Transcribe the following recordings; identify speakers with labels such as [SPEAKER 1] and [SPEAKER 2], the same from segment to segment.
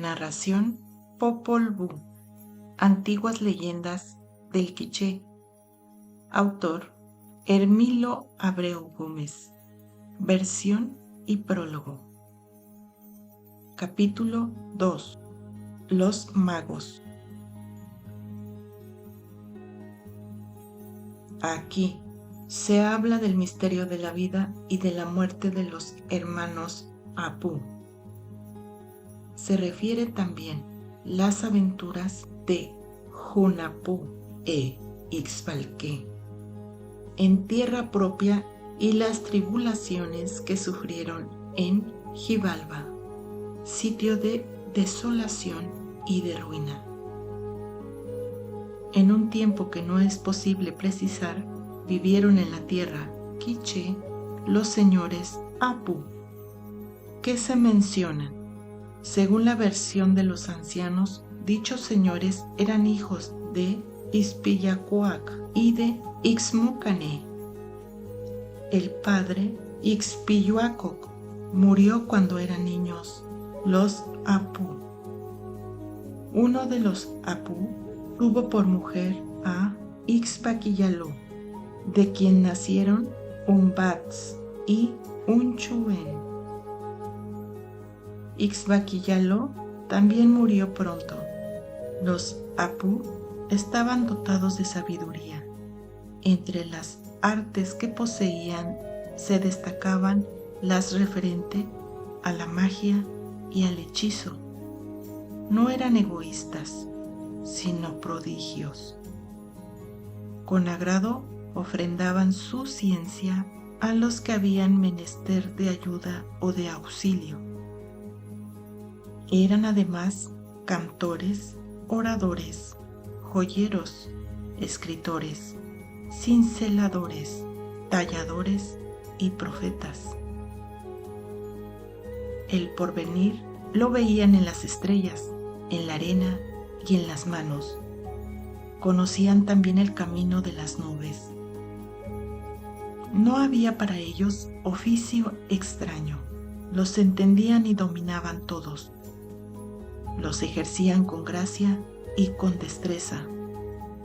[SPEAKER 1] Narración Popol Vuh. Antiguas leyendas del Quiché. Autor Hermilo Abreu Gómez. Versión y prólogo. Capítulo 2. Los magos. Aquí se habla del misterio de la vida y de la muerte de los hermanos Apu. Se refiere también las aventuras de Hunahpu e Ixbalqué en tierra propia y las tribulaciones que sufrieron en Xibalba, sitio de desolación y de ruina. En un tiempo que no es posible precisar, vivieron en la tierra Quiché los señores Apu, que se mencionan. Según la versión de los ancianos, dichos señores eran hijos de Ixpillacuac y de Ixmucané. El padre, Ixpilluacoc, murió cuando eran niños, los Apu. Uno de los Apu tuvo por mujer a Ixpaquillaló, de quien nacieron un Bats y un Chuen. Ixpaquillaló también murió pronto. Los Apu estaban dotados de sabiduría. Entre las artes que poseían se destacaban las referente a la magia y al hechizo. No eran egoístas, sino prodigios. Con agrado ofrendaban su ciencia a los que habían menester de ayuda o de auxilio. Eran además cantores, oradores, joyeros, escritores, cinceladores, talladores y profetas. El porvenir lo veían en las estrellas, en la arena y en las manos. Conocían también el camino de las nubes. No había para ellos oficio extraño. Los entendían y dominaban todos. Los ejercían con gracia y con destreza.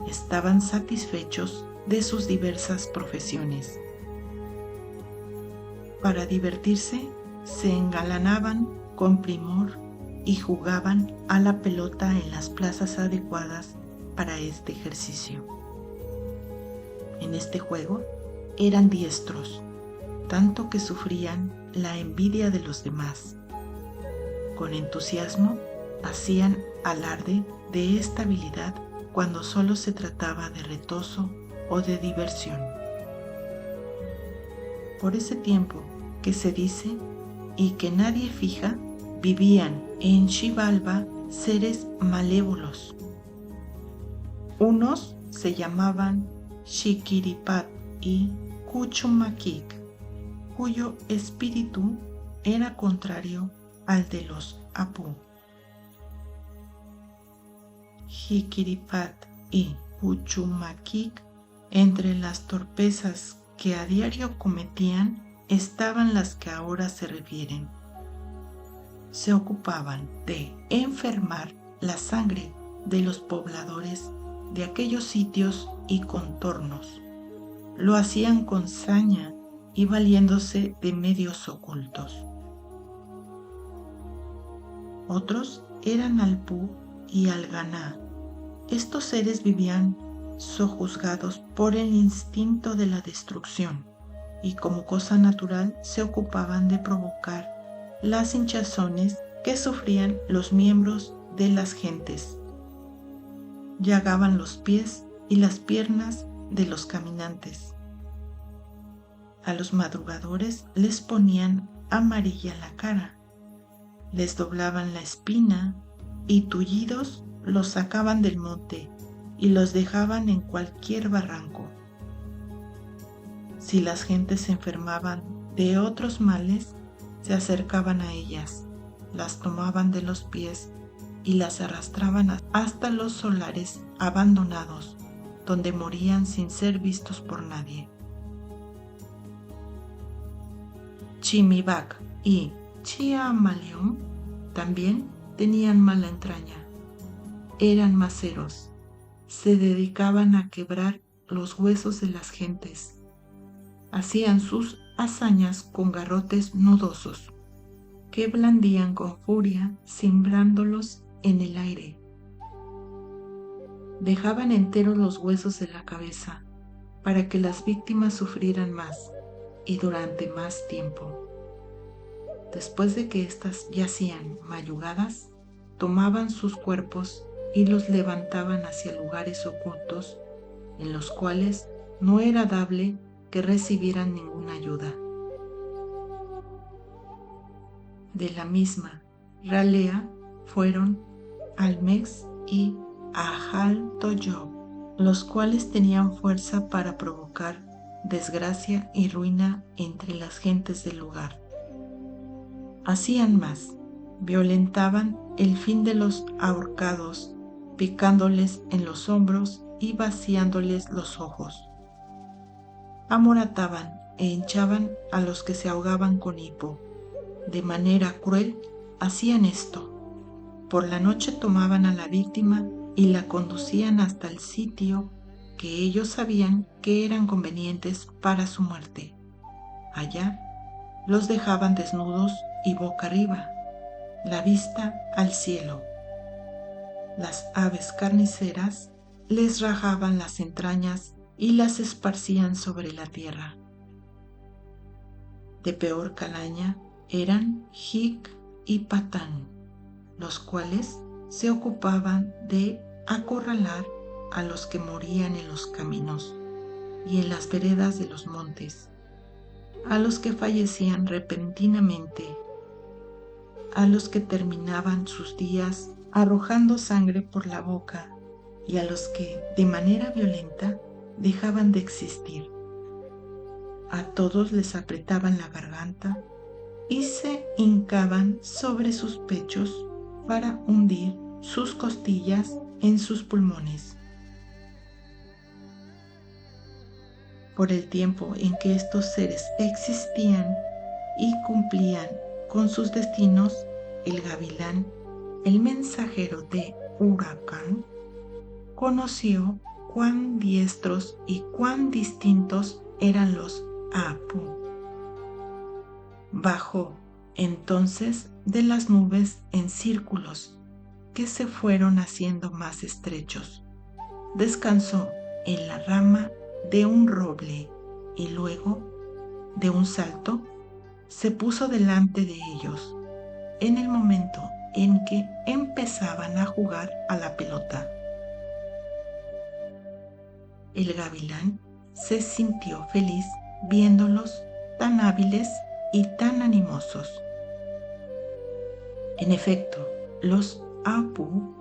[SPEAKER 1] Estaban satisfechos de sus diversas profesiones. Para divertirse, se engalanaban con primor y jugaban a la pelota en las plazas adecuadas para este ejercicio. En este juego eran diestros, tanto que sufrían la envidia de los demás. Con entusiasmo hacían alarde de esta habilidad cuando solo se trataba de retozo o de diversión. Por ese tiempo que se dice y que nadie fija, vivían en Xibalba seres malévolos. Unos se llamaban Xiquiripat y Cuchumaquic, cuyo espíritu era contrario al de los Apu. Xiquiripat y Cuchumaquic, entre las torpezas que a diario cometían, estaban las que ahora se refieren. Se ocupaban de enfermar la sangre de los pobladores de aquellos sitios y contornos. Lo hacían con saña y valiéndose de medios ocultos. Otros eran Alpú y Alganá. Estos seres vivían sojuzgados por el instinto de la destrucción y como cosa natural se ocupaban de provocar las hinchazones que sufrían los miembros de las gentes. Llagaban los pies y las piernas de los caminantes. A los madrugadores les ponían amarilla la cara, les doblaban la espina y tullidos los sacaban del monte y los dejaban en cualquier barranco. Si las gentes se enfermaban de otros males, se acercaban a ellas, las tomaban de los pies y las arrastraban hasta los solares abandonados, donde morían sin ser vistos por nadie. Chimibac y Chiamalium también tenían mala entraña, eran maceros, se dedicaban a quebrar los huesos de las gentes, hacían sus hazañas con garrotes nudosos, que blandían con furia, cimbrándolos en el aire. Dejaban enteros los huesos de la cabeza, para que las víctimas sufrieran más y durante más tiempo. Después de que éstas yacían mayugadas, tomaban sus cuerpos y los levantaban hacia lugares ocultos en los cuales no era dable que recibieran ninguna ayuda. De la misma ralea fueron Almex y Ajaltoyob, los cuales tenían fuerza para provocar desgracia y ruina entre las gentes del lugar. Hacían más, violentaban el fin de los ahorcados, picándoles en los hombros y vaciándoles los ojos. Amorataban e hinchaban a los que se ahogaban con hipo. De manera cruel hacían esto. Por la noche tomaban a la víctima y la conducían hasta el sitio que ellos sabían que eran convenientes para su muerte. Allá los dejaban desnudos y boca arriba, la vista al cielo. Las aves carniceras les rajaban las entrañas y las esparcían sobre la tierra. De peor calaña eran Jic y Patán, los cuales se ocupaban de acorralar a los que morían en los caminos y en las veredas de los montes, a los que fallecían repentinamente, a los que terminaban sus días arrojando sangre por la boca y a los que de manera violenta dejaban de existir. A todos les apretaban la garganta y se hincaban sobre sus pechos para hundir sus costillas en sus pulmones. Por el tiempo en que estos seres existían y cumplían con sus destinos, el gavilán, el mensajero de Huracán, conoció cuán diestros y cuán distintos eran los Apu. Bajó entonces de las nubes en círculos que se fueron haciendo más estrechos. Descansó en la rama de un roble y luego, de un salto, se puso delante de ellos en el momento en que empezaban a jugar a la pelota. El gavilán se sintió feliz viéndolos tan hábiles y tan animosos. En efecto, los Apu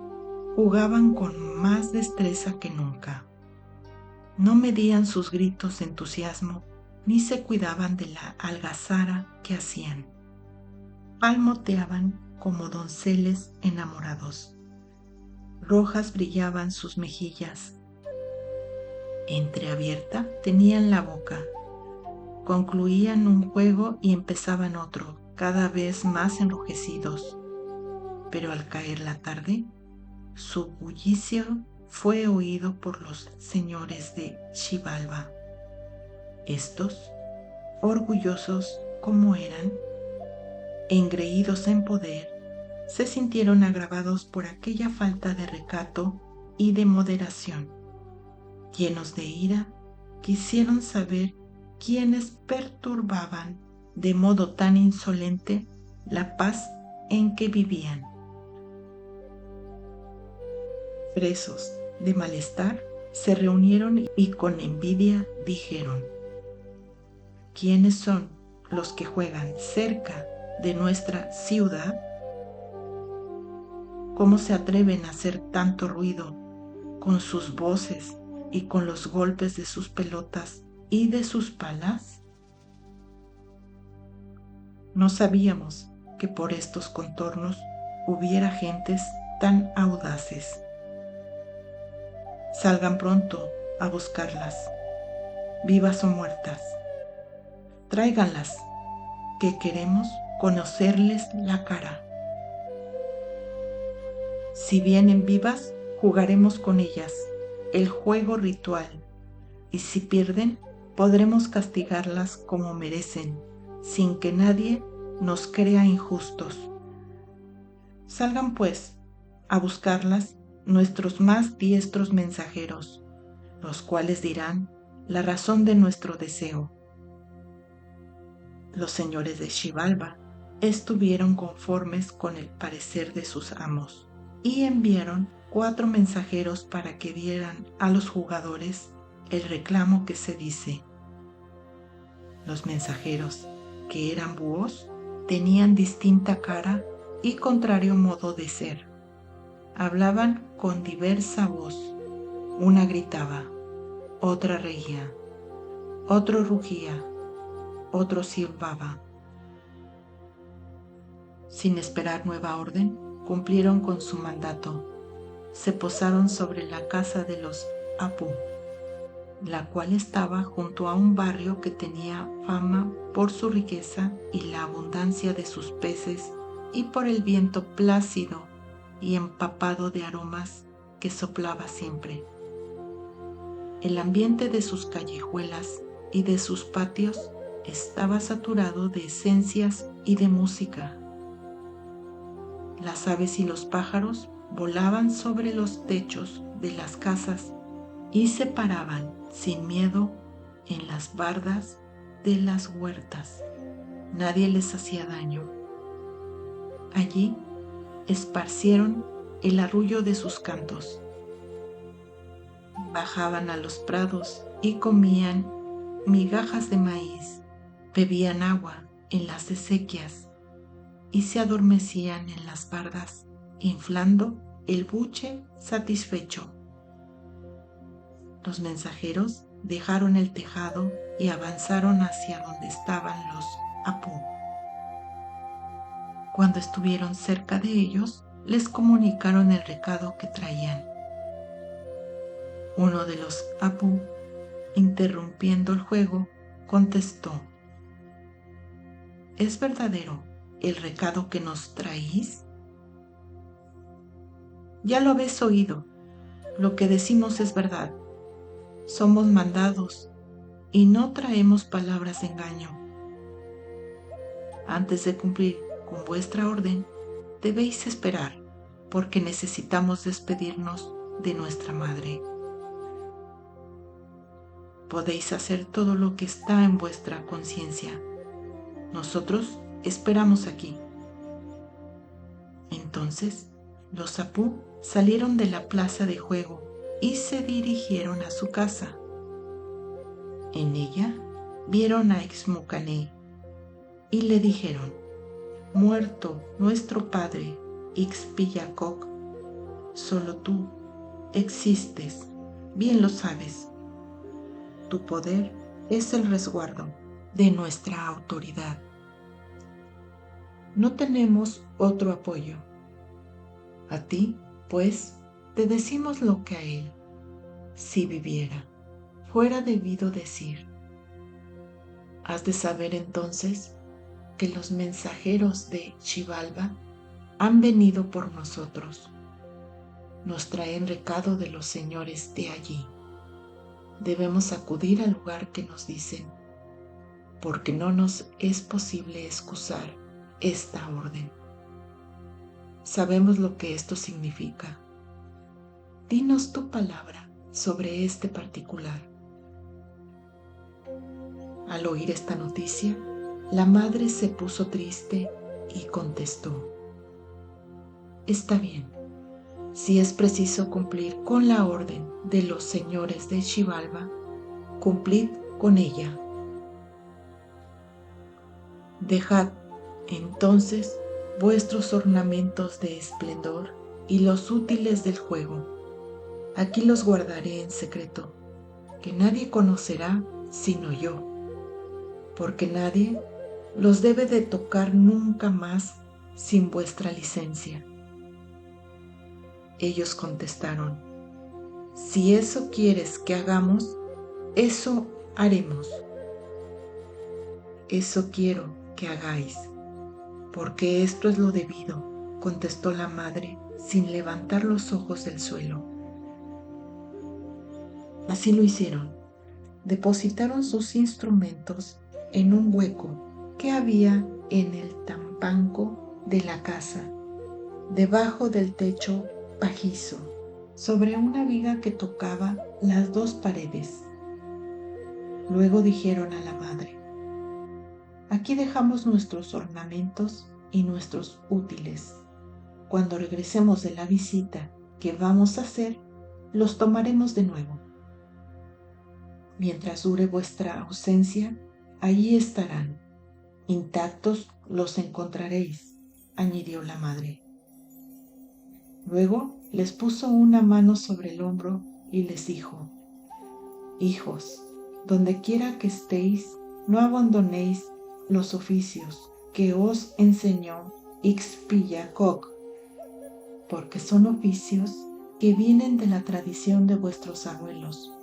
[SPEAKER 1] jugaban con más destreza que nunca. No medían sus gritos de entusiasmo ni se cuidaban de la algazara que hacían. Palmoteaban como donceles enamorados. Rojas brillaban sus mejillas. Entreabierta tenían la boca. Concluían un juego y empezaban otro, cada vez más enrojecidos. Pero al caer la tarde, su bullicio fue oído por los señores de Xibalba. Estos, orgullosos como eran, engreídos en poder, se sintieron agravados por aquella falta de recato y de moderación. Llenos de ira, quisieron saber quiénes perturbaban de modo tan insolente la paz en que vivían. Presos de malestar, se reunieron y con envidia dijeron: ¿quiénes son los que juegan cerca de nuestra ciudad? ¿Cómo se atreven a hacer tanto ruido con sus voces y con los golpes de sus pelotas y de sus palas? No sabíamos que por estos contornos hubiera gentes tan audaces. Salgan pronto a buscarlas, vivas o muertas. Tráiganlas, que queremos conocerles la cara. Si vienen vivas, jugaremos con ellas el juego ritual, y si pierden, podremos castigarlas como merecen, sin que nadie nos crea injustos. Salgan, pues, a buscarlas nuestros más diestros mensajeros, los cuales dirán la razón de nuestro deseo. Los señores de Xibalba estuvieron conformes con el parecer de sus amos y enviaron 4 mensajeros para que dieran a los jugadores el reclamo que se dice. Los mensajeros, que eran búhos, tenían distinta cara y contrario modo de ser. Hablaban con diversa voz. Una gritaba, otra reía, otro rugía, otro silbaba. Sin esperar nueva orden, cumplieron con su mandato. Se posaron sobre la casa de los Apu, la cual estaba junto a un barrio que tenía fama por su riqueza y la abundancia de sus peces y por el viento plácido y empapado de aromas que soplaba siempre. El ambiente de sus callejuelas y de sus patios estaba saturado de esencias y de música. Las aves y los pájaros volaban sobre los techos de las casas y se paraban sin miedo en las bardas de las huertas. Nadie les hacía daño. Allí esparcieron el arrullo de sus cantos. Bajaban a los prados y comían migajas de maíz, bebían agua en las acequias y se adormecían en las bardas, inflando el buche satisfecho. Los mensajeros dejaron el tejado y avanzaron hacia donde estaban los Apu. Cuando estuvieron cerca de ellos, les comunicaron el recado que traían. Uno de los Apu, interrumpiendo el juego, contestó: ¿Es verdadero el recado que nos traéis? Ya lo habéis oído. Lo que decimos es verdad. Somos mandados y no traemos palabras de engaño. Antes de cumplir con vuestra orden, debéis esperar, porque necesitamos despedirnos de nuestra madre. Podéis hacer todo lo que está en vuestra conciencia. Nosotros esperamos aquí. Entonces, los Apu salieron de la plaza de juego y se dirigieron a su casa. En ella vieron a Ixmucané y le dijeron: muerto nuestro padre Ixpillacoc, solo tú existes, bien lo sabes. Tu poder es el resguardo de nuestra autoridad. No tenemos otro apoyo. A ti, pues, te decimos lo que a él, si viviera, fuera debido decir. Has de saber entonces que los mensajeros de Xibalba han venido por nosotros. Nos traen recado de los señores de allí. Debemos acudir al lugar que nos dicen, porque no nos es posible excusar esta orden. Sabemos lo que esto significa. Dinos tu palabra sobre este particular. Al oír esta noticia, la madre se puso triste y contestó: está bien, si es preciso cumplir con la orden de los señores de Xibalba, cumplid con ella. Dejad entonces vuestros ornamentos de esplendor y los útiles del juego. Aquí los guardaré en secreto, que nadie conocerá sino yo, porque nadie los debe de tocar nunca más sin vuestra licencia. Ellos contestaron: si eso quieres que hagamos, eso haremos. Eso quiero que hagáis, porque esto es lo debido, contestó la madre sin levantar los ojos del suelo. Así lo hicieron. Depositaron sus instrumentos en un hueco que había en el tampanco de la casa, debajo del techo pajizo, sobre una viga que tocaba las dos paredes. Luego dijeron a la madre: aquí dejamos nuestros ornamentos y nuestros útiles. Cuando regresemos de la visita que vamos a hacer, los tomaremos de nuevo. Mientras dure vuestra ausencia, allí estarán. Intactos los encontraréis, añadió la madre. Luego les puso una mano sobre el hombro y les dijo: hijos, donde quiera que estéis, no abandonéis los oficios que os enseñó Ixpillacoc, porque son oficios que vienen de la tradición de vuestros abuelos.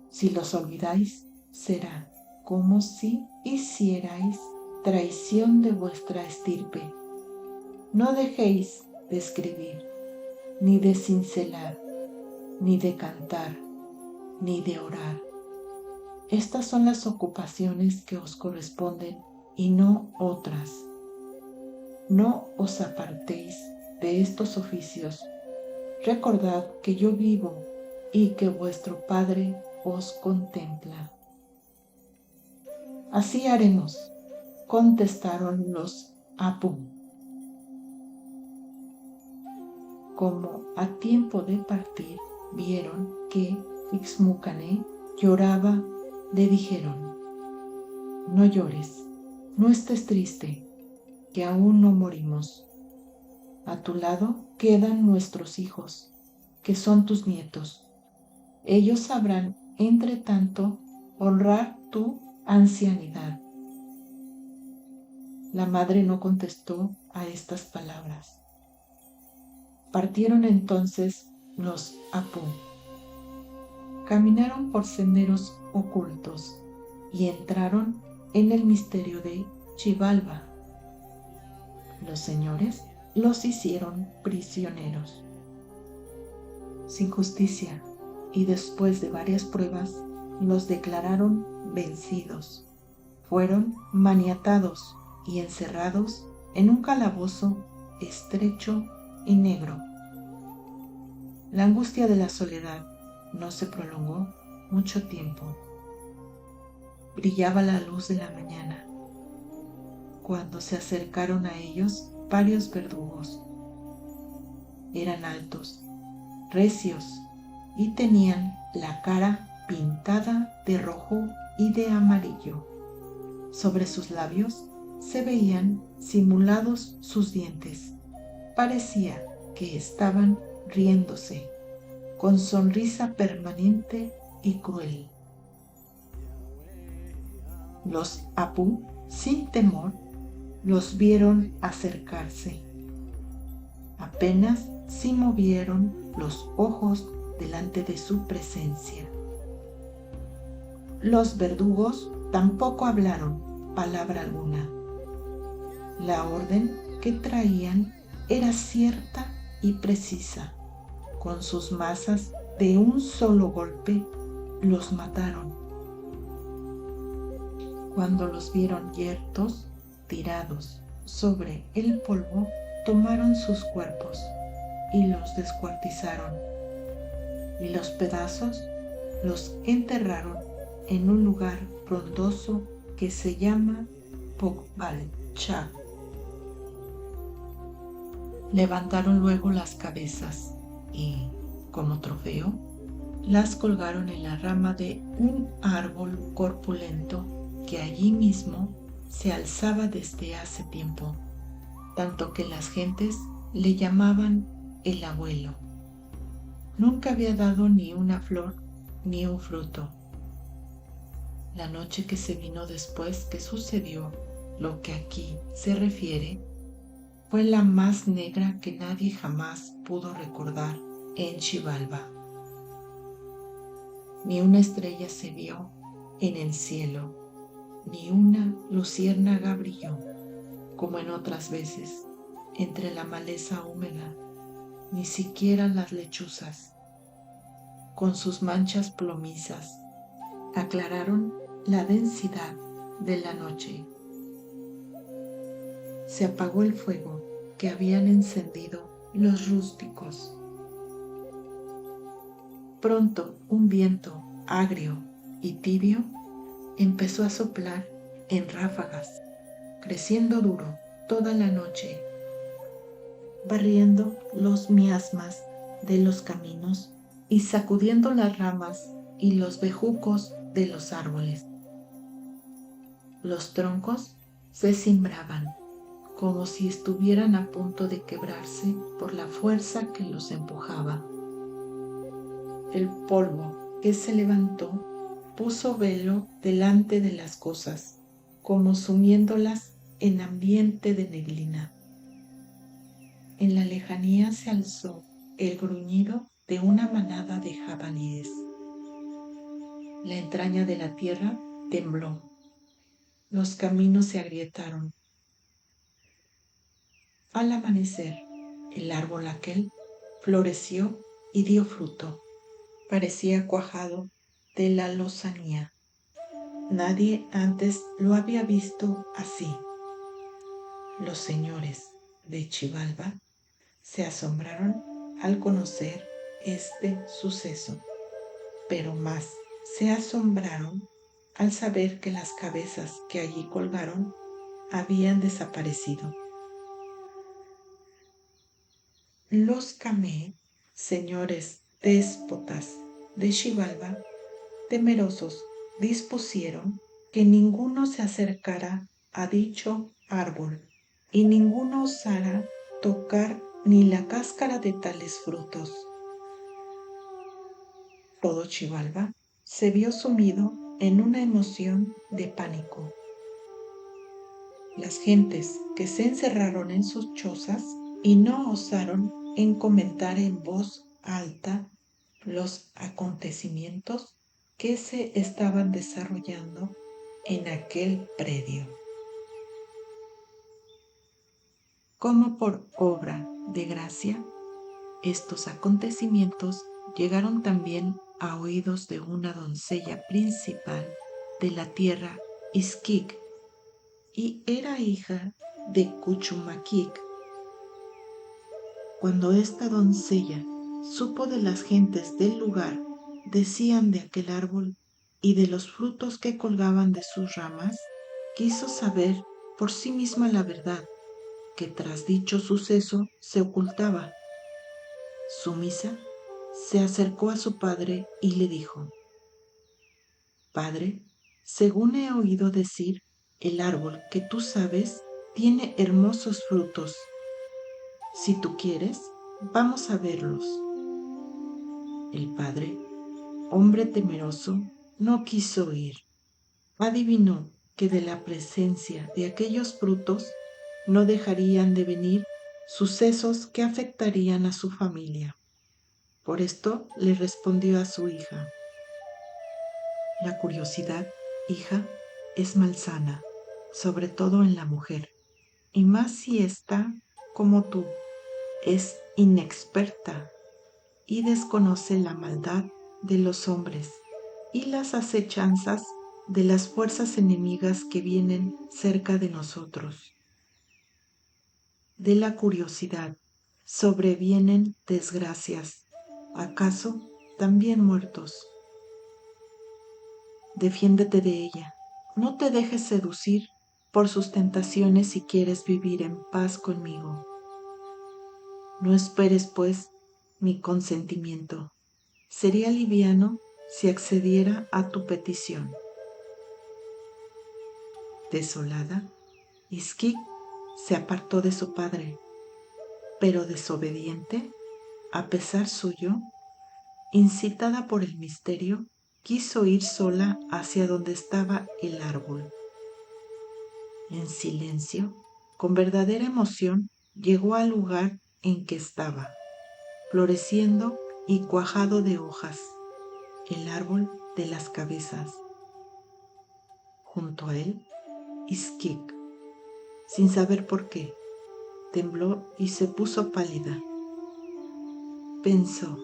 [SPEAKER 1] Si los olvidáis, será como si hicierais traición de vuestra estirpe. No dejéis de escribir, ni de cincelar, ni de cantar, ni de orar. Estas son las ocupaciones que os corresponden y no otras. No os apartéis de estos oficios. Recordad que yo vivo y que vuestro Padre os contempla. Así haremos, contestaron los Apu. Como a tiempo de partir vieron que Ixmucané lloraba, le dijeron: no llores, no estés triste, que aún no morimos. A tu lado quedan nuestros hijos, que son tus nietos. Ellos sabrán, entre tanto, honrar tu ancianidad. La madre no contestó a estas palabras. Partieron entonces los Apu. Caminaron por senderos ocultos y entraron en el misterio de Xibalba. Los señores los hicieron prisioneros. Sin justicia y después de varias pruebas, los declararon vencidos. Fueron maniatados y encerrados en un calabozo estrecho y negro. La angustia de la soledad no se prolongó mucho tiempo. Brillaba la luz de la mañana cuando se acercaron a ellos varios verdugos. Eran altos, recios y tenían la cara pintada de rojo y de amarillo. Sobre sus labios se veían simulados sus dientes. Parecía que estaban riéndose, con sonrisa permanente y cruel. Los Apu, sin temor, los vieron acercarse. Apenas si movieron los ojos delante de su presencia. Los verdugos tampoco hablaron palabra alguna. La orden que traían era cierta y precisa. Con sus mazas de un solo golpe los mataron. Cuando los vieron yertos, tirados sobre el polvo, tomaron sus cuerpos y los descuartizaron, y los pedazos los enterraron en un lugar frondoso que se llama Pogbalchá. Levantaron luego las cabezas y, como trofeo, las colgaron en la rama de un árbol corpulento que allí mismo se alzaba desde hace tiempo, tanto que las gentes le llamaban el abuelo. Nunca había dado ni una flor ni un fruto. La noche que se vino después que sucedió lo que aquí se refiere, fue la más negra que nadie jamás pudo recordar en Xibalba. Ni una estrella se vio en el cielo, ni una luciérnaga brilló, como en otras veces, entre la maleza húmeda, ni siquiera las lechuzas, con sus manchas plomizas, aclararon la densidad de la noche. Se apagó el fuego que habían encendido los rústicos. Pronto un viento agrio y tibio empezó a soplar en ráfagas, creciendo duro toda la noche, barriendo los miasmas de los caminos y sacudiendo las ramas y los bejucos de los árboles. Los troncos se cimbraban como si estuvieran a punto de quebrarse por la fuerza que los empujaba. El polvo que se levantó puso velo delante de las cosas, como sumiéndolas en ambiente de neblina. En la lejanía se alzó el gruñido de una manada de jabalíes. La entraña de la tierra tembló. Los caminos se agrietaron. Al amanecer, el árbol aquel floreció y dio fruto. Parecía cuajado de la lozanía. Nadie antes lo había visto así. Los señores de Xibalbá se asombraron al conocer este suceso, pero más se asombraron al saber que las cabezas que allí colgaron habían desaparecido. Los Camé, señores déspotas de Xibalbá, temerosos, dispusieron que ninguno se acercara a dicho árbol y ninguno osara tocar ni la cáscara de tales frutos. Todo Xibalbá se vio sumido en una emoción de pánico. Las gentes que se encerraron en sus chozas y no osaron en comentar en voz alta los acontecimientos que se estaban desarrollando en aquel predio. Como por obra de gracia, estos acontecimientos llegaron también a oídos de una doncella principal de la tierra Ixquic, y era hija de Cuchumaquic. Cuando esta doncella supo de las gentes del lugar decían de aquel árbol y de los frutos que colgaban de sus ramas, quiso saber por sí misma la verdad que tras dicho suceso se ocultaba. Sumisa se acercó a su padre y le dijo: Padre, según he oído decir, el árbol que tú sabes tiene hermosos frutos. Si tú quieres, vamos a verlos. El padre, hombre temeroso, no quiso ir. Adivinó que de la presencia de aquellos frutos no dejarían de venir sucesos que afectarían a su familia. Por esto le respondió a su hija: La curiosidad, hija, es malsana, sobre todo en la mujer, y más si ésta, como tú, es inexperta y desconoce la maldad de los hombres y las acechanzas de las fuerzas enemigas que vienen cerca de nosotros. De la curiosidad sobrevienen desgracias, acaso también muertos. Defiéndete de ella, no te dejes seducir por sus tentaciones si quieres vivir en paz conmigo. No esperes, pues, mi consentimiento. Sería liviano si accediera a tu petición. Desolada, Ixquic se apartó de su padre, pero desobediente, a pesar suyo, incitada por el misterio, quiso ir sola hacia donde estaba el árbol. En silencio, con verdadera emoción, llegó al lugar en que estaba, floreciendo y cuajado de hojas, el árbol de las cabezas. Junto a él, Ixquic, sin saber por qué, tembló y se puso pálida. Pensó,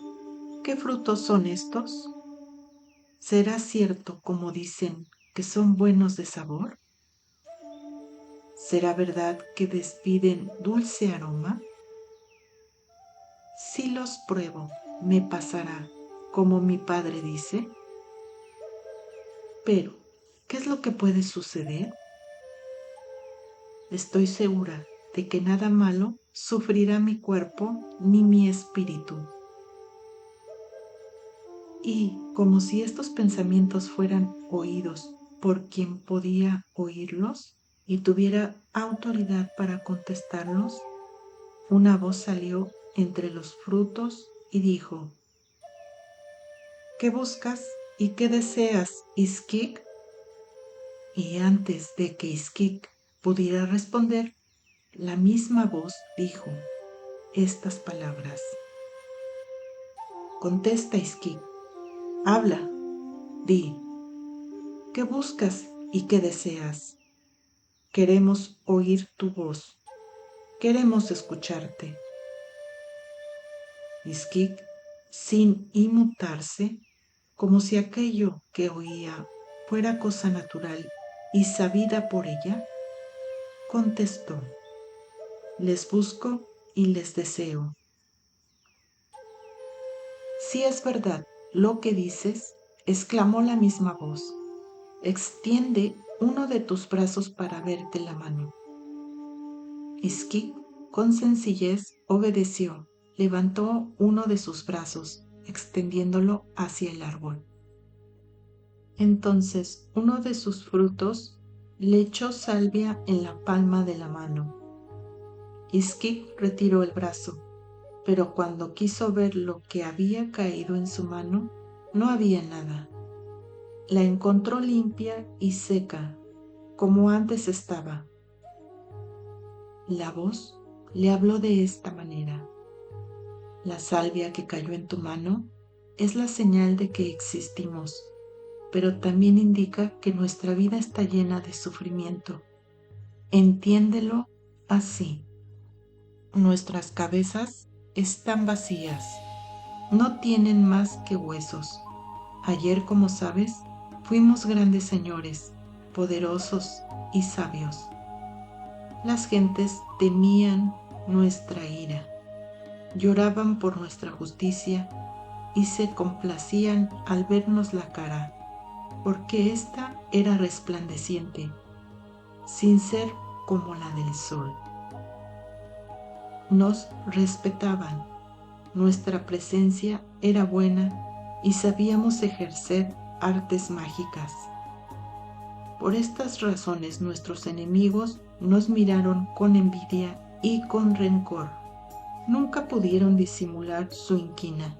[SPEAKER 1] ¿qué frutos son estos? ¿Será cierto, como dicen, que son buenos de sabor? ¿Será verdad que despiden dulce aroma? Si los pruebo, me pasará, como mi padre dice. Pero, ¿qué es lo que puede suceder? Estoy segura de que nada malo sufrirá mi cuerpo ni mi espíritu. Y, como si estos pensamientos fueran oídos por quien podía oírlos y tuviera autoridad para contestarlos, una voz salió entre los frutos y dijo: ¿Qué buscas y qué deseas, Iskik? Y antes de que Iskik pudiera responder, la misma voz dijo estas palabras: Contesta, Iskik, habla, di, ¿qué buscas y qué deseas? Queremos oír tu voz, queremos escucharte. Iskik, sin inmutarse, como si aquello que oía fuera cosa natural y sabida por ella, contestó: les busco y les deseo. Si es verdad lo que dices, exclamó la misma voz, extiende uno de tus brazos para verte la mano. Iskik, con sencillez, obedeció, levantó uno de sus brazos, extendiéndolo hacia el árbol. Entonces uno de sus frutos le echó salvia en la palma de la mano. Iskik retiró el brazo, pero cuando quiso ver lo que había caído en su mano, no había nada. La encontró limpia y seca, como antes estaba. La voz le habló de esta manera: la salvia que cayó en tu mano es la señal de que existimos, pero también indica que nuestra vida está llena de sufrimiento. Entiéndelo así. Nuestras cabezas están vacías, no tienen más que huesos. Ayer, como sabes, fuimos grandes señores, poderosos y sabios. Las gentes temían nuestra ira, lloraban por nuestra justicia y se complacían al vernos la cara, porque ésta era resplandeciente, sin ser como la del sol. Nos respetaban, nuestra presencia era buena y sabíamos ejercer artes mágicas. Por estas razones nuestros enemigos nos miraron con envidia y con rencor. Nunca pudieron disimular su inquina.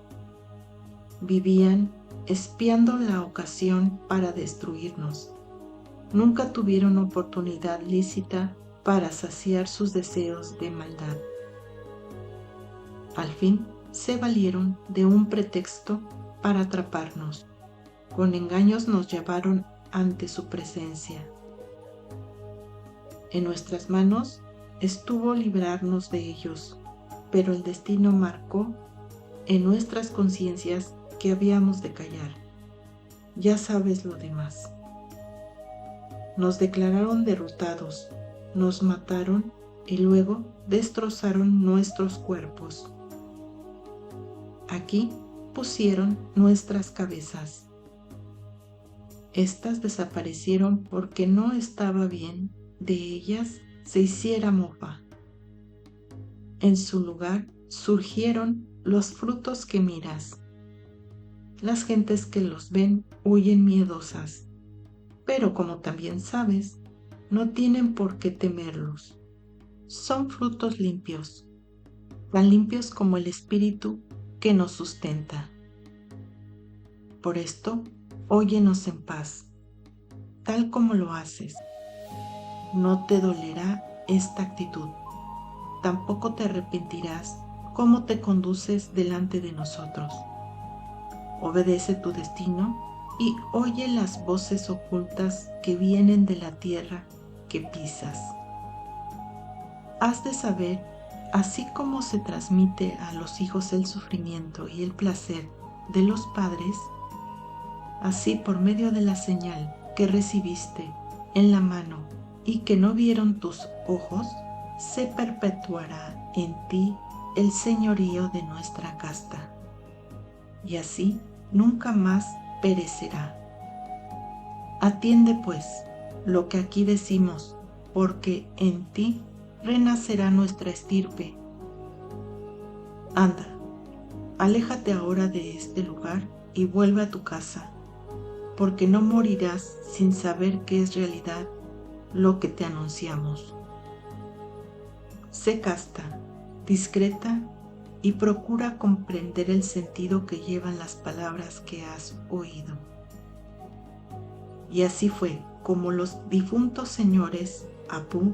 [SPEAKER 1] Vivían espiando la ocasión para destruirnos. Nunca tuvieron oportunidad lícita para saciar sus deseos de maldad. Al fin se valieron de un pretexto para atraparnos. Con engaños nos llevaron ante su presencia. En nuestras manos estuvo librarnos de ellos, pero el destino marcó en nuestras conciencias que habíamos de callar. Ya sabes lo demás. Nos declararon derrotados, nos mataron y luego destrozaron nuestros cuerpos. Aquí pusieron nuestras cabezas. Estas desaparecieron porque no estaba bien de ellas se hiciera mofa. En su lugar surgieron los frutos que miras. Las gentes que los ven huyen miedosas, pero como también sabes, no tienen por qué temerlos. Son frutos limpios, tan limpios como el espíritu que nos sustenta. Por esto, óyenos en paz, tal como lo haces. No te dolerá esta actitud, tampoco te arrepentirás cómo te conduces delante de nosotros. Obedece tu destino y oye las voces ocultas que vienen de la tierra que pisas. Has de saber Así como se transmite a los hijos el sufrimiento y el placer de los padres, así por medio de la señal que recibiste en la mano y que no vieron tus ojos, se perpetuará en ti el señorío de nuestra casta, y así nunca más perecerá. Atiende pues lo que aquí decimos, porque en ti renacerá nuestra estirpe. Anda, aléjate ahora de este lugar y vuelve a tu casa, porque no morirás sin saber que es realidad lo que te anunciamos. Sé casta, discreta y procura comprender el sentido que llevan las palabras que has oído. Y así fue como los difuntos señores Apu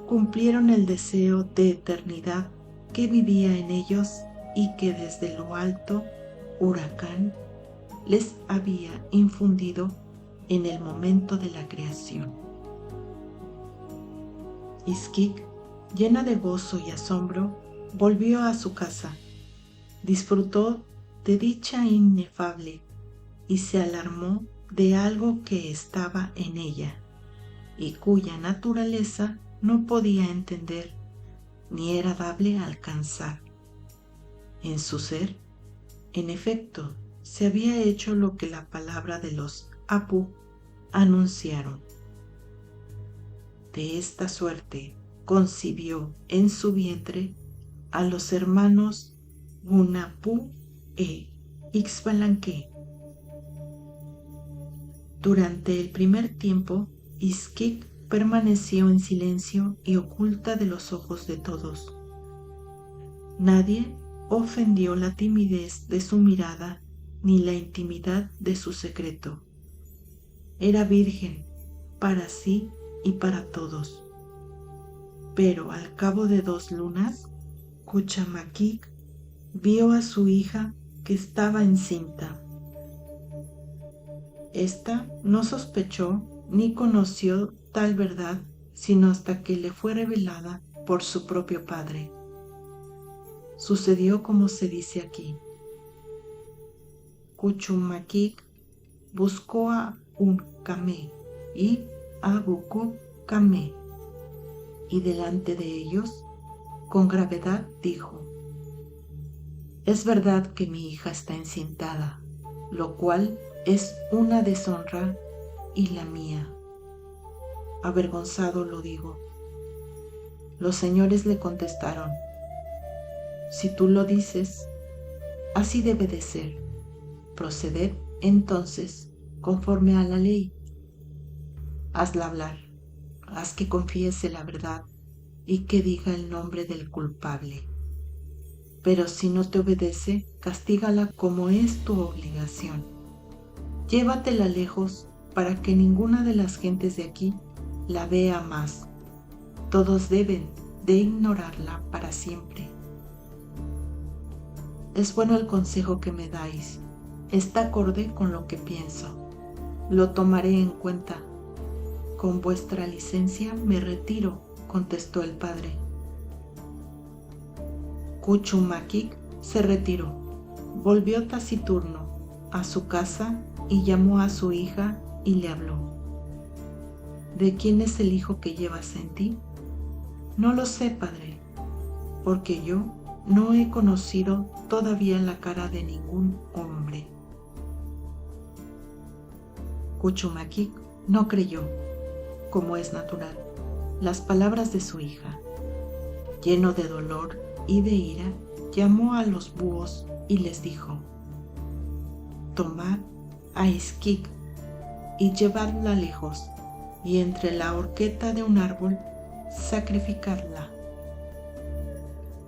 [SPEAKER 1] cumplieron el deseo de eternidad que vivía en ellos y que desde lo alto Huracán les había infundido en el momento de la creación. Ixquic, llena de gozo y asombro, volvió a su casa, disfrutó de dicha inefable y se alarmó de algo que estaba en ella y cuya naturaleza no podía entender ni era dable alcanzar. En su ser, en efecto, se había hecho lo que la palabra de los Apu anunciaron. De esta suerte concibió en su vientre a los hermanos Gunapú e Ixbalanque. Durante el primer tiempo, Ixquic permaneció en silencio y oculta de los ojos de todos. Nadie ofendió la timidez de su mirada ni la intimidad de su secreto. Era virgen para sí y para todos. Pero al cabo de 2 lunas, Cuchamaquic vio a su hija que estaba encinta. Esta no sospechó ni conoció tal verdad sino hasta que le fue revelada por su propio padre. Sucedió como se dice aquí. Cuchamaquic buscó a Uncamé y a Bucucamé, y delante de ellos, con gravedad dijo: es verdad que mi hija está encintada, lo cual es una deshonra y la mía. Avergonzado lo digo. Los señores le contestaron: si tú lo dices, así debe de ser. Proceded entonces conforme a la ley. Hazla hablar, haz que confiese la verdad y que diga el nombre del culpable. Pero si no te obedece, castígala como es tu obligación. Llévatela lejos para que ninguna de las gentes de aquí la vea más. Todos deben de ignorarla para siempre. Es bueno el consejo que me dais. Está acorde con lo que pienso. Lo tomaré en cuenta. Con vuestra licencia me retiro, contestó el padre. Cuchamaquic se retiró, volvió taciturno a su casa y llamó a su hija y le habló. ¿De quién es el hijo que llevas en ti? No lo sé, padre, porque yo no he conocido todavía la cara de ningún hombre. Cuchamaquic no creyó, como es natural, las palabras de su hija. Lleno de dolor y de ira, llamó a los búhos y les dijo: tomad a Ixquic y llevadla lejos, y entre la horqueta de un árbol sacrificadla.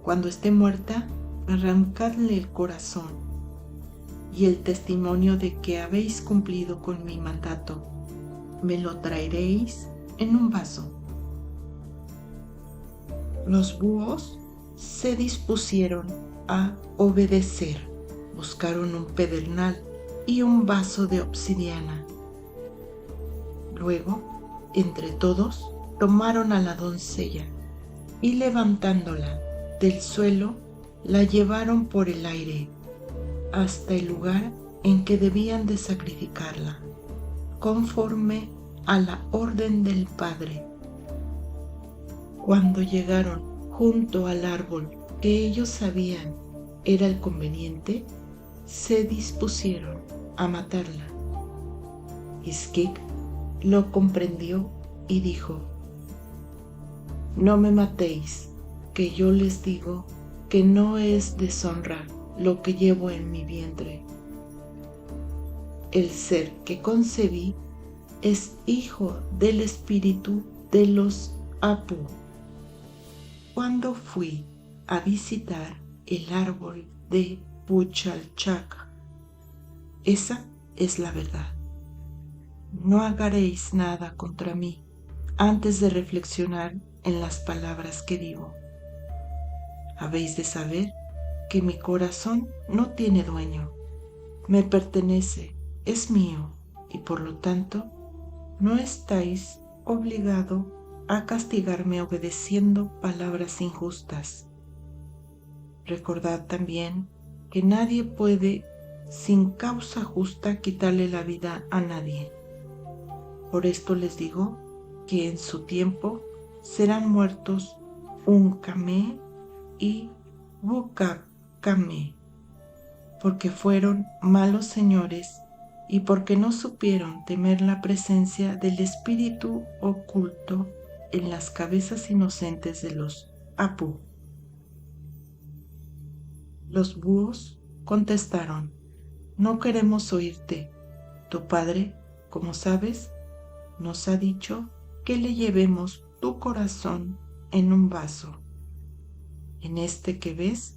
[SPEAKER 1] Cuando esté muerta, arrancadle el corazón, y el testimonio de que habéis cumplido con mi mandato me lo traeréis en un vaso. Los búhos se dispusieron a obedecer. Buscaron un pedernal y un vaso de obsidiana. Luego, entre todos, tomaron a la doncella y levantándola Del suelo la llevaron por el aire hasta el lugar en que debían de sacrificarla, conforme a la orden del Padre. Cuando llegaron junto al árbol que ellos sabían era el conveniente, se dispusieron a matarla. Isquik lo comprendió y dijo: «No me matéis, que yo les digo que no es deshonra lo que llevo en mi vientre. El ser que concebí es hijo del espíritu de los Apu». Cuando fui a visitar el árbol de Puchalchac, esa es la verdad. No hagáis nada contra mí antes de reflexionar en las palabras que digo. Habéis de saber que mi corazón no tiene dueño, me pertenece, es mío, y por lo tanto no estáis obligado a castigarme obedeciendo palabras injustas. Recordad también que nadie puede, sin causa justa, quitarle la vida a nadie. Por esto les digo que en su tiempo serán muertos Uncamé y Bucacamé, porque fueron malos señores y porque no supieron temer la presencia del espíritu oculto en las cabezas inocentes de los Apu. Los búhos contestaron: «No queremos oírte. Tu padre, como sabes, nos ha dicho que le llevemos tu corazón en un vaso. En este que ves,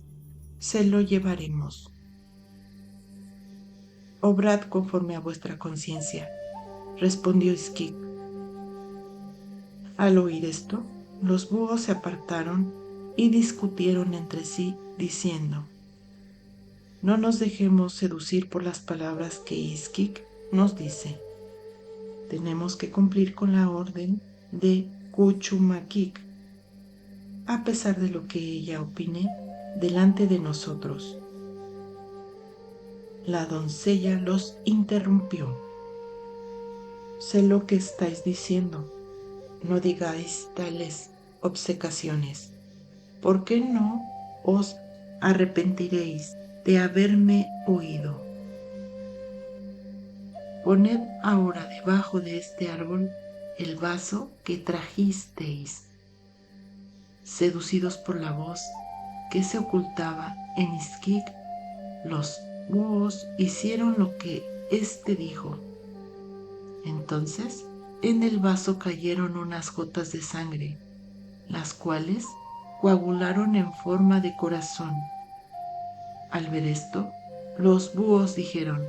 [SPEAKER 1] se lo llevaremos. Obrad conforme a vuestra conciencia», respondió Isquik. Al oír esto, los búhos se apartaron y discutieron entre sí, diciendo: «No nos dejemos seducir por las palabras que Isquik nos dice. Tenemos que cumplir con la orden de Cuchumaquik, a pesar de lo que ella opine delante de nosotros». La doncella los interrumpió: «Sé lo que estáis diciendo. No digáis tales obcecaciones. ¿Por qué no os arrepentiréis de haberme oído? Poned ahora debajo de este árbol el vaso que trajisteis». Seducidos por la voz que se ocultaba en Isquik, los búhos hicieron lo que éste dijo. Entonces en el vaso cayeron unas gotas de sangre, las cuales coagularon en forma de corazón. Al ver esto, los búhos dijeron: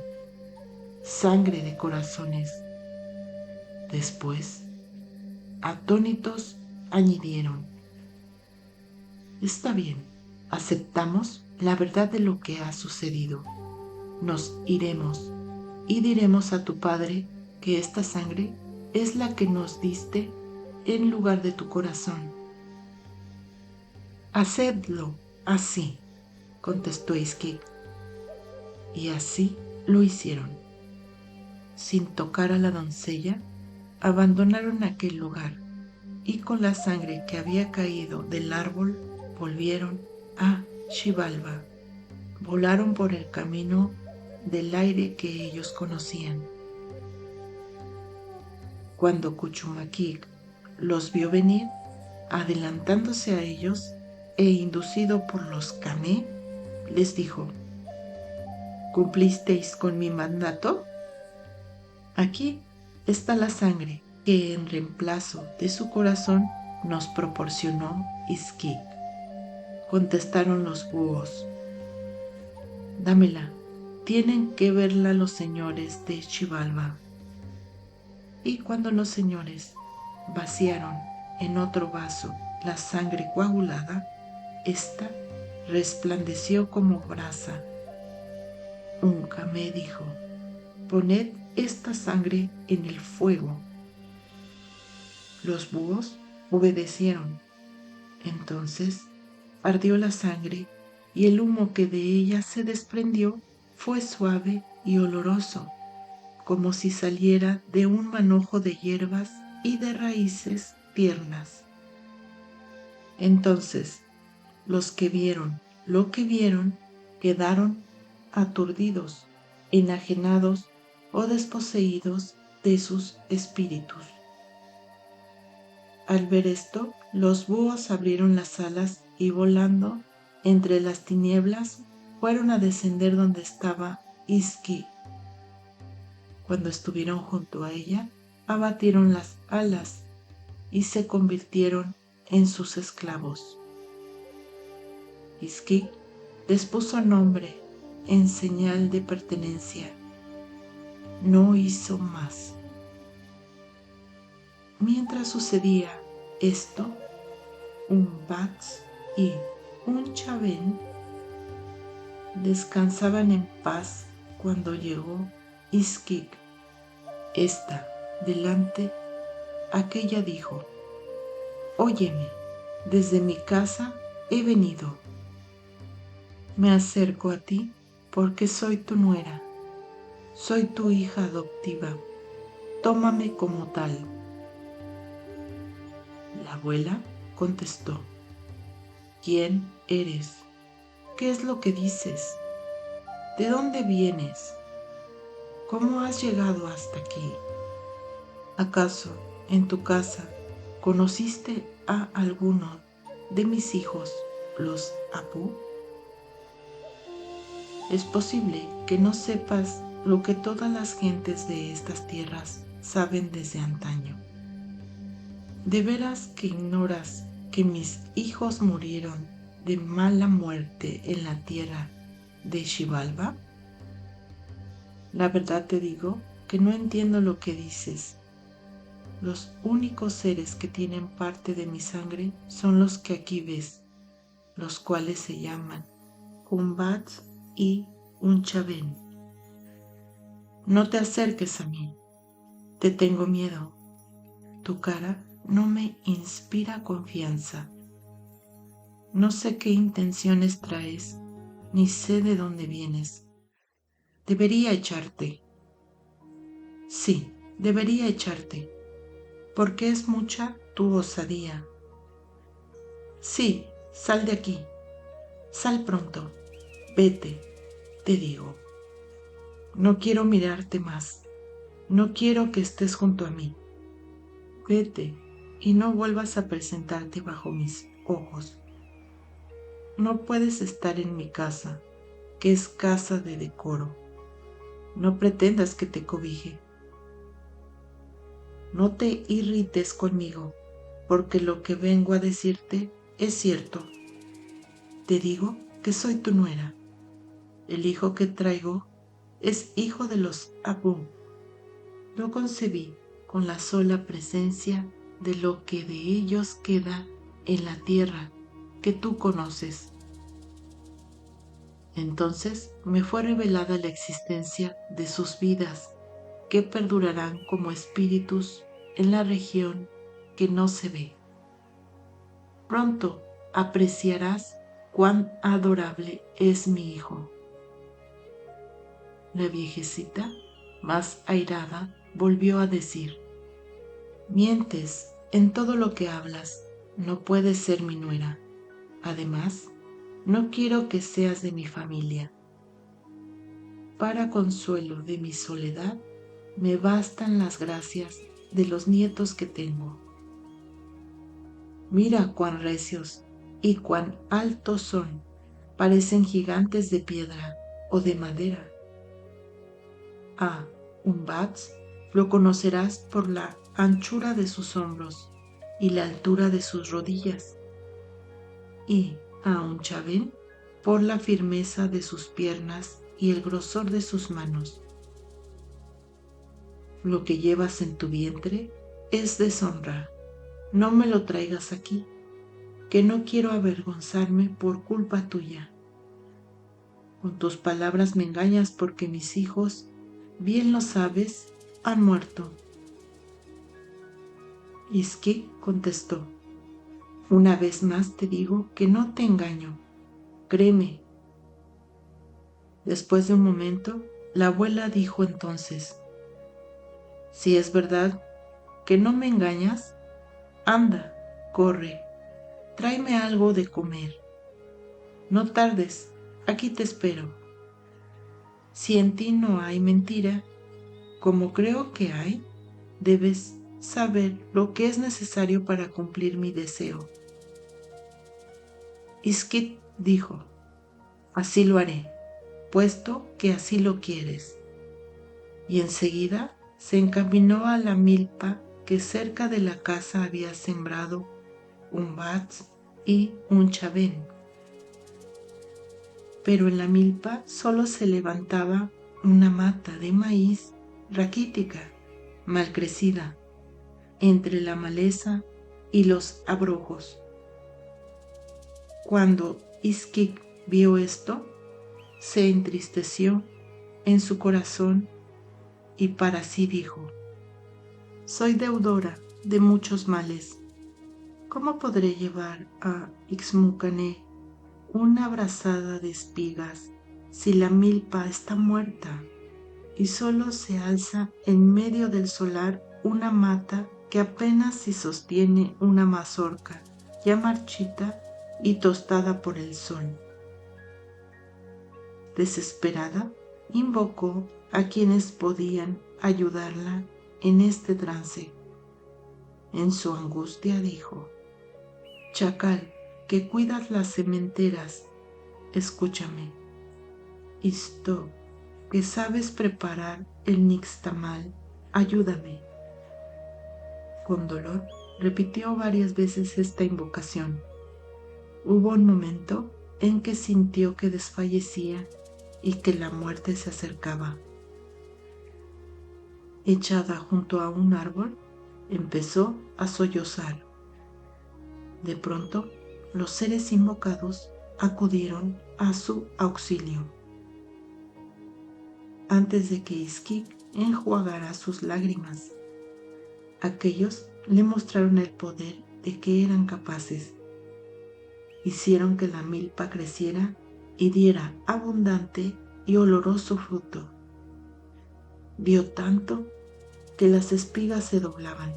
[SPEAKER 1] «Sangre de corazones». Después, atónitos, añadieron: «Está bien, aceptamos la verdad de lo que ha sucedido. Nos iremos y diremos a tu padre que esta sangre es la que nos diste en lugar de tu corazón». «Hacedlo así», contestó Isquik. Y así lo hicieron. Sin tocar a la doncella, abandonaron aquel lugar y con la sangre que había caído del árbol volvieron a Xibalba. Volaron por el camino del aire que ellos conocían. Cuando Cuchumaquik los vio venir, adelantándose a ellos e inducido por los Camé, les dijo: «¿Cumplisteis con mi mandato? Aquí está la sangre que en reemplazo de su corazón nos proporcionó Isquik». Contestaron los búhos: «Dámela, tienen que verla los señores de Xibalba». Y cuando los señores vaciaron en otro vaso la sangre coagulada, ésta resplandeció como brasa. Uncamé dijo: «Poned esta sangre en el fuego». Los búhos obedecieron. Entonces ardió la sangre y el humo que de ella se desprendió fue suave y oloroso, como si saliera de un manojo de hierbas y de raíces tiernas. Entonces los que vieron lo que vieron quedaron aturdidos, enajenados o desposeídos de sus espíritus. Al ver esto, los búhos abrieron las alas y volando entre las tinieblas fueron a descender donde estaba Iski. Cuando estuvieron junto a ella, abatieron las alas y se convirtieron en sus esclavos. Iski les puso nombre en señal de pertenencia. No hizo más. Mientras sucedía esto, un Bats y un Chavén descansaban en paz cuando llegó Iskik. Esta, delante, aquella dijo: Óyeme, desde mi casa he venido. Me acerco a ti porque soy tu nuera, soy tu hija adoptiva, tómame como tal. La abuela contestó: ¿Quién eres? ¿Qué es lo que dices? ¿De dónde vienes? ¿Cómo has llegado hasta aquí? ¿Acaso en tu casa conociste a alguno de mis hijos, los Apu? Es posible que no sepas lo que todas las gentes de estas tierras saben desde antaño. ¿De veras que ignoras que mis hijos murieron de mala muerte en la tierra de Xibalba? La verdad te digo que no entiendo lo que dices. Los únicos seres que tienen parte de mi sangre son los que aquí ves, los cuales se llaman un Bats y un Chavén. No te acerques a mí, te tengo miedo. Tu cara no me inspira confianza. No sé qué intenciones traes, ni sé de dónde vienes. Debería echarte. Sí, debería echarte, porque es mucha tu osadía. Sí, sal de aquí, sal pronto, vete, te digo. No quiero mirarte más, no quiero que estés junto a mí. Vete y no vuelvas a presentarte bajo mis ojos. No puedes estar en mi casa, que es casa de decoro. No pretendas que te cobije. No te irrites conmigo, porque lo que vengo a decirte es cierto. Te digo que soy tu nuera. El hijo que traigo es hijo de los Abu. Lo concebí con la sola presencia de lo que de ellos queda en la tierra que tú conoces. Entonces me fue revelada la existencia de sus vidas, que perdurarán como espíritus en la región que no se ve. Pronto apreciarás cuán adorable es mi hijo. La viejecita, más airada, volvió a decir: Mientes en todo lo que hablas, no puedes ser mi nuera. Además, no quiero que seas de mi familia. Para consuelo de mi soledad, me bastan las gracias de los nietos que tengo. Mira cuán recios y cuán altos son, parecen gigantes de piedra o de madera. A un Bats lo conocerás por la anchura de sus hombros y la altura de sus rodillas, y a un Chavén por la firmeza de sus piernas y el grosor de sus manos. Lo que llevas en tu vientre es deshonra. No me lo traigas aquí, que no quiero avergonzarme por culpa tuya. Con tus palabras me engañas porque mis hijos, bien lo sabes, han muerto. Iski contestó: Una vez más te digo que no te engaño. Créeme. Después de un momento, la abuela dijo entonces: si es verdad que no me engañas, anda, corre, tráeme algo de comer. No tardes, aquí te espero. Si en ti no hay mentira, como creo que hay, debes saber lo que es necesario para cumplir mi deseo. Iskit dijo: así lo haré, puesto que así lo quieres. Y enseguida se encaminó a la milpa que cerca de la casa había sembrado un bats y un chabén. Pero en la milpa solo se levantaba una mata de maíz raquítica, mal crecida, entre la maleza y los abrojos. Cuando Iskik vio esto, se entristeció en su corazón y para sí dijo: soy deudora de muchos males. ¿Cómo podré llevar a Ixmucané una brazada de espigas si la milpa está muerta y solo se alza en medio del solar una mata que apenas si sostiene una mazorca ya marchita y tostada por el sol? Desesperada, invocó a quienes podían ayudarla en este trance. En su angustia dijo: chacal, que cuidas las sementeras, escúchame. Isto, que sabes preparar el nixtamal, ayúdame. Con dolor repitió varias veces esta invocación. Hubo un momento en que sintió que desfallecía y que la muerte se acercaba. Echada junto a un árbol, empezó a sollozar. De pronto, los seres invocados acudieron a su auxilio. Antes de que Iskik enjuagara sus lágrimas, aquellos le mostraron el poder de que eran capaces. Hicieron que la milpa creciera y diera abundante y oloroso fruto. Dio tanto que las espigas se doblaban,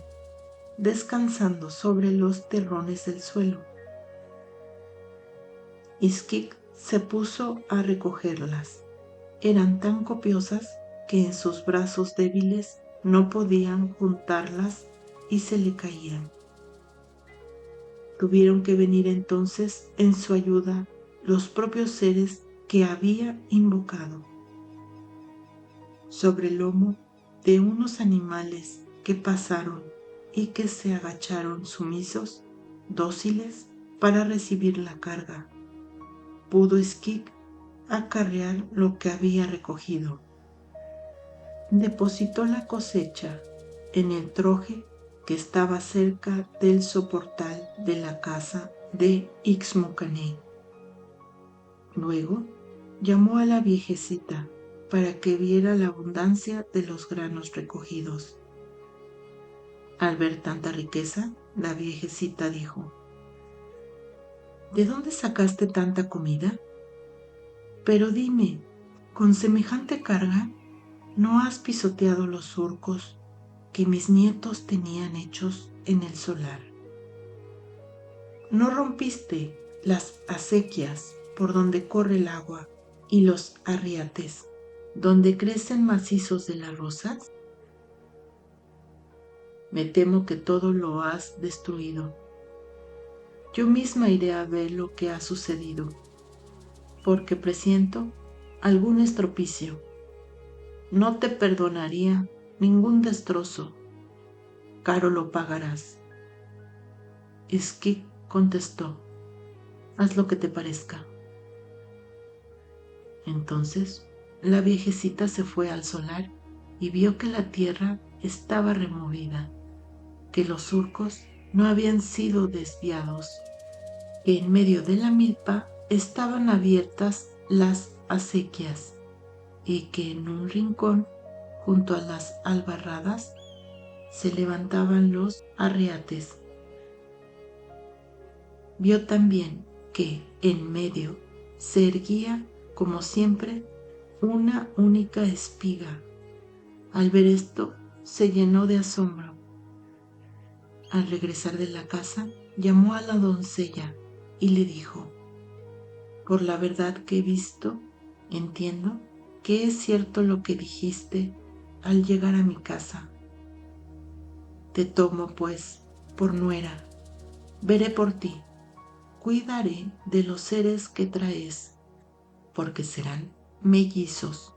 [SPEAKER 1] descansando sobre los terrones del suelo. Iskik se puso a recogerlas. Eran tan copiosas que en sus brazos débiles no podían juntarlas y se le caían. Tuvieron que venir entonces en su ayuda los propios seres que había invocado. Sobre el lomo de unos animales que pasaron y que se agacharon sumisos, dóciles para recibir la carga, pudo Iskik acarrear lo que había recogido. Depositó la cosecha en el troje que estaba cerca del soportal de la casa de Ixmucané. Luego llamó a la viejecita para que viera la abundancia de los granos recogidos. Al ver tanta riqueza, la viejecita dijo: ¿de dónde sacaste tanta comida? Pero dime, con semejante carga, ¿no has pisoteado los surcos que mis nietos tenían hechos en el solar? ¿No rompiste las acequias por donde corre el agua y los arriates donde crecen macizos de las rosas? Me temo que todo lo has destruido. Yo misma iré a ver lo que ha sucedido, porque presiento algún estropicio. No te perdonaría ningún destrozo. Caro lo pagarás. Iskik contestó: haz lo que te parezca. Entonces la viejecita se fue al solar y vio que la tierra estaba removida, que los surcos no habían sido desviados, que en medio de la milpa estaban abiertas las acequias y que en un rincón, junto a las albarradas, se levantaban los arriates. Vio también que en medio se erguía, como siempre, una única espiga. Al ver esto, se llenó de asombro. Al regresar de la casa, llamó a la doncella y le dijo: por la verdad que he visto, entiendo que es cierto lo que dijiste al llegar a mi casa. Te tomo, pues, por nuera. Veré por ti. Cuidaré de los seres que traes, porque serán mellizos.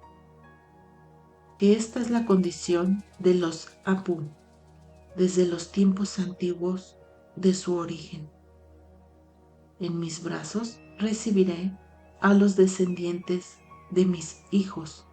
[SPEAKER 1] Que esta es la condición de los Apu desde los tiempos antiguos de su origen. En mis brazos recibiré a los descendientes de mis hijos.